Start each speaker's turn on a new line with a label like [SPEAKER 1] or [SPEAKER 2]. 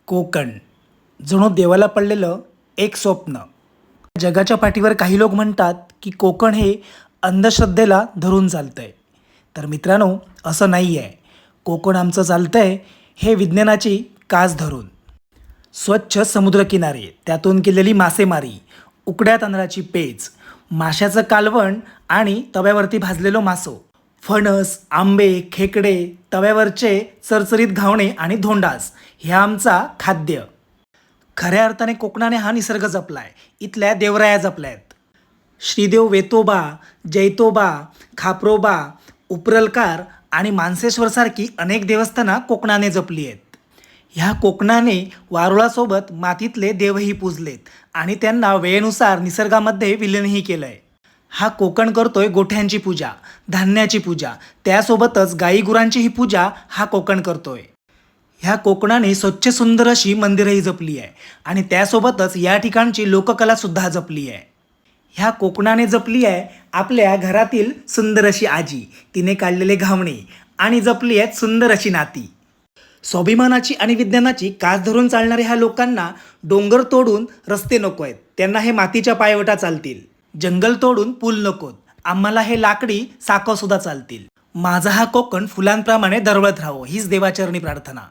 [SPEAKER 1] कोकण जणू देवाला पडलेलं एक स्वप्न. जगाच्या पाठीवर काही लोक म्हणतात की कोकण हे अंधश्रद्धेला धरून चालतंय. तर मित्रांनो, असं नाही आहे. कोकण आमचं चालतंय हे विज्ञानाची कास धरून. स्वच्छ समुद्रकिनारे, त्यातून केलेली मासेमारी, उकड्या तांदळाची पेच, माशाचं कालवण आणि तव्यावरती भाजलेलो मासो, फणस, आंबे, खेकडे, तव्यावरचे चरचरीत घावणे आणि धोंडास हे आमचा खाद्य. खऱ्या अर्थाने कोकणाने हा निसर्ग जपलाय. इथल्या देवराया जपल्यात. श्रीदेव वेतोबा, जैतोबा, खापरोबा, उपरलकार आणि मानसेश्वरसारखी अनेक देवस्थानं कोकणाने जपली आहेत. ह्या कोकणाने वारुळासोबत मातीतले देवही पूजलेत आणि त्यांना वेळेनुसार निसर्गामध्ये विलीनही केलंय. हा कोकण करतोय गोठ्यांची पूजा, धान्याची पूजा, त्यासोबतच गाई गुरांचीही पूजा हा कोकण करतोय. ह्या कोकणाने स्वच्छ सुंदर अशी मंदिरंही जपली आहे आणि त्यासोबतच या ठिकाणची लोककला सुद्धा जपली आहे. ह्या कोकणाने जपली आहे आपल्या घरातील सुंदर अशी आजी, तिने काढलेले घावणे आणि जपली आहेत सुंदर अशी नाती. स्वाभिमानाची आणि विज्ञानाची कास धरून चालणाऱ्या ह्या लोकांना डोंगर तोडून रस्ते नको आहेत, त्यांना हे मातीच्या पायवटा चालतील. जंगल तोडून पूल नकोत, आम्हाला हे लाकडी साकव सुद्धा चालतील. माझा हा कोकण फुलांप्रमाणे दरवळत राहावं हीच देवाचरणी प्रार्थना.